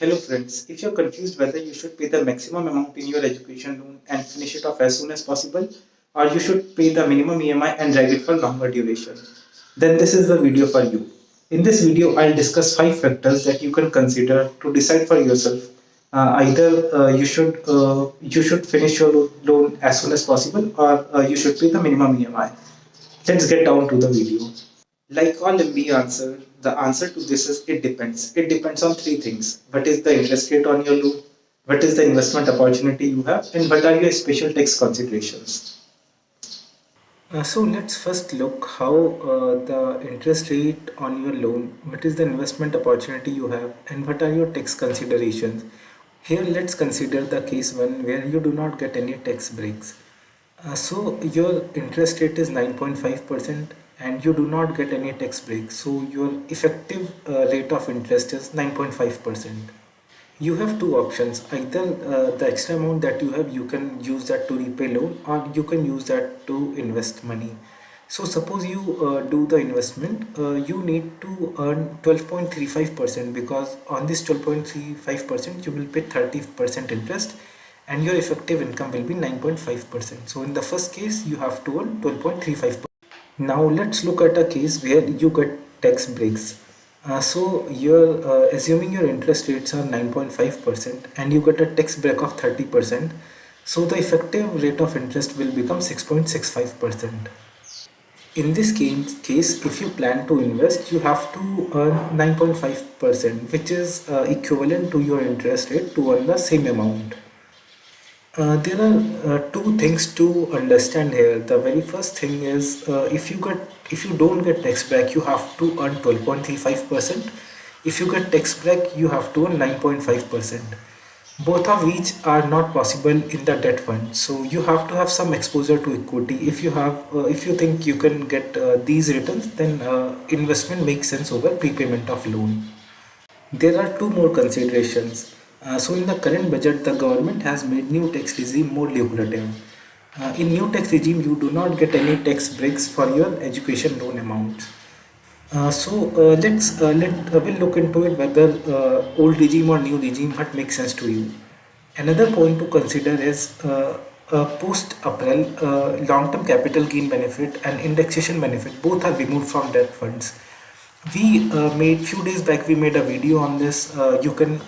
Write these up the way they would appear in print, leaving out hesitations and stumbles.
Hello friends, if you're confused whether you should pay the maximum amount in your education loan and finish it off as soon as possible, or you should pay the minimum EMI and drag it for longer duration, then this is the video for you. In this video, I'll discuss 5 factors that you can consider to decide for yourself. Either you should finish your loan as soon as possible, or you should pay the minimum EMI. Let's get down to the video. Like all MBA answer, the answer to this is it depends. It depends on 3 things. What is the interest rate on your loan? What is the investment opportunity you have? And what are your special tax considerations? So let's first look how the interest rate on your loan, what is the investment opportunity you have, and what are your tax considerations. Here, let's consider the case one where you do not get any tax breaks. So your interest rate is 9.5% and you do not get any tax break. So your effective rate of interest is 9.5%. You have two options. Either the extra amount that you have, you can use that to repay loan, or you can use that to invest money. So suppose you do the investment, you need to earn 12.35% because on this 12.35% you will pay 30% interest and your effective income will be 9.5%. So in the first case you have to earn 12.35%. Now let's look at a case where you get tax breaks. So you're assuming your interest rates are 9.5% and you get a tax break of 30%. So the effective rate of interest will become 6.65%. In this case, if you plan to invest, you have to earn 9.5%, which is equivalent to your interest rate to earn the same amount. There are two things to understand here. The very first thing is if you don't get tax back, you have to earn 12.35%. If you get tax back, you have to earn 9.5%. Both of which are not possible in the debt fund. So you have to have some exposure to equity. If you think you can get these returns, then investment makes sense over prepayment of loan. There are two more considerations. So in the current budget, the government has made new tax regime more lucrative. In new tax regime, you do not get any tax breaks for your education loan amounts. So we'll look into it whether old regime or new regime what makes sense to you. Another point to consider is post April long-term capital gain benefit and indexation benefit both are removed from debt funds. We made few days back we made a video on this. You can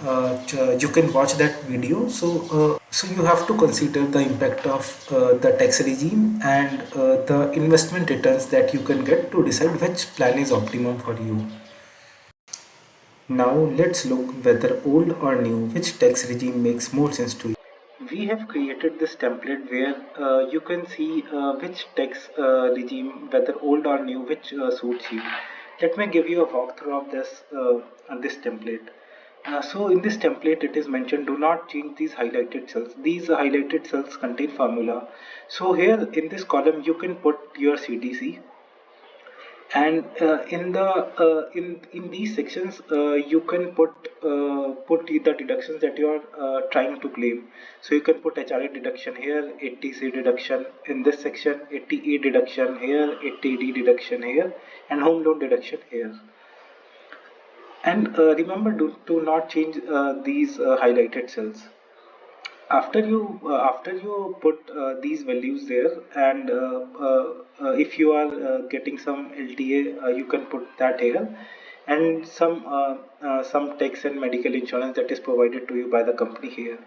watch that video. So you have to consider the impact of the tax regime and the investment returns that you can get to decide which plan is optimum for you. Now let's look whether old or new, which tax regime makes more sense to you. We have created this template where you can see which tax regime, whether old or new, which suits you. Let me give you a walkthrough of this template. So in this template it is mentioned do not change these highlighted cells. These highlighted cells contain formula. So here in this column you can put your CTC, and in these sections you can put the deductions that you are trying to claim. So you can put HRA deduction here, 80C deduction in this section, 80A deduction here, 80D deduction here, and home loan deduction here. And remember to not change these highlighted cells. After you put these values there, and if you are getting some LTA, you can put that here, and some tax and medical insurance that is provided to you by the company here.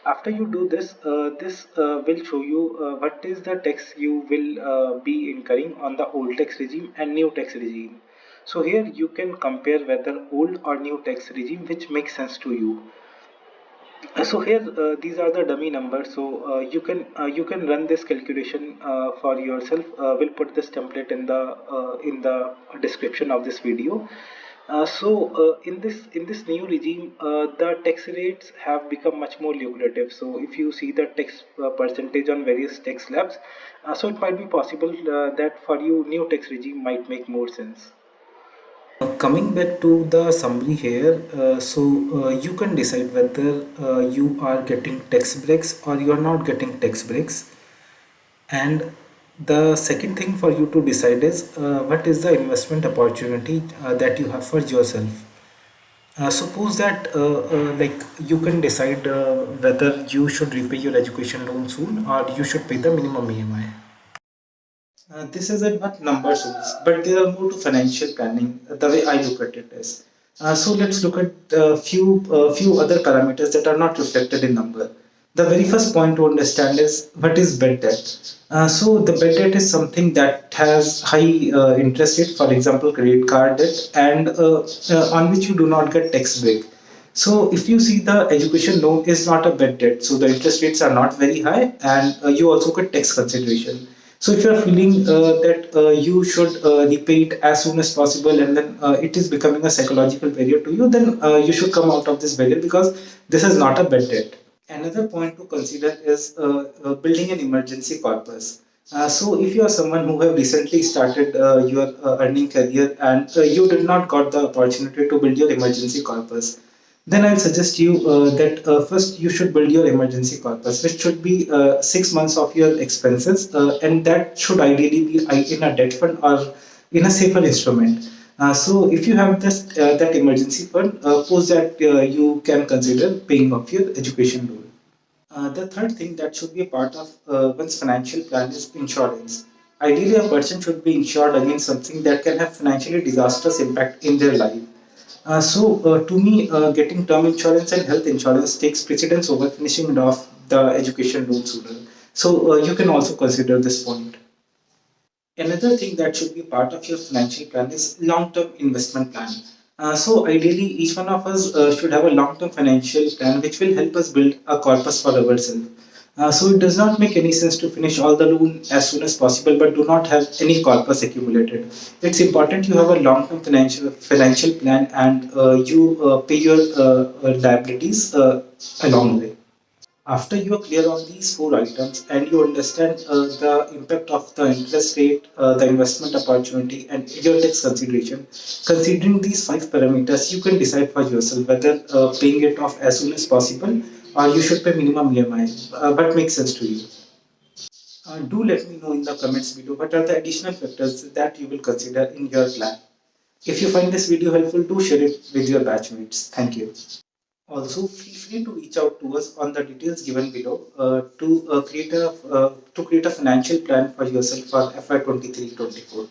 After you do this, this will show you what is the tax you will be incurring on the old tax regime and new tax regime. So here you can compare whether old or new tax regime which makes sense to you. So here these are the dummy numbers. So you can run this calculation for yourself. We'll put this template in the description of this video. In this new regime, the tax rates have become much more lucrative. So if you see the tax percentage on various tax slabs, so it might be possible that for you new tax regime might make more sense. Coming back to the summary here, you can decide whether you are getting tax breaks or you are not getting tax breaks. And the second thing for you to decide is what is the investment opportunity that you have for yourself. Suppose that like you can decide whether you should repay your education loan soon or you should pay the minimum EMI. This is not number source, but there are more to financial planning. The way I look at it is, so let's look at a few other parameters that are not reflected in number. The very first point to understand is what is bad debt. So the bad debt is something that has high interest rate, for example, credit card debt, and on which you do not get tax break. So if you see the education loan is not a bad debt, so the interest rates are not very high, and you also get tax consideration. So if you are feeling that you should repay it as soon as possible, and then it is becoming a psychological barrier to you, then you should come out of this barrier because this is not a bad debt. Another point to consider is building an emergency corpus. So, if you are someone who have recently started your earning career and you did not got the opportunity to build your emergency corpus, then I'll suggest you that first you should build your emergency corpus, which should be 6 months of your expenses, and that should ideally be in a debt fund or in a safer instrument. So if you have this that emergency fund, post that you can consider paying off your education loan. The third thing that should be a part of one's financial plan is insurance. Ideally, a person should be insured against something that can have financially disastrous impact in their life. To me, getting term insurance and health insurance takes precedence over finishing off the education loan sooner. So, you can also consider this point. Another thing that should be part of your financial plan is long-term investment plan. Ideally, each one of us should have a long-term financial plan which will help us build a corpus for ourselves. It does not make any sense to finish all the loan as soon as possible, but do not have any corpus accumulated. It's important you have a long-term financial plan and you pay your liabilities along the way. After you are clear on these four items and you understand the impact of the interest rate, the investment opportunity, and your tax consideration, considering these five parameters, you can decide for yourself whether paying it off as soon as possible or you should pay minimum EMI. What makes sense to you? Do let me know in the comments below what are the additional factors that you will consider in your plan. If you find this video helpful, do share it with your batchmates. Thank you. Also, feel free to reach out to us on the details given below to create a financial plan for yourself for FY 23-24.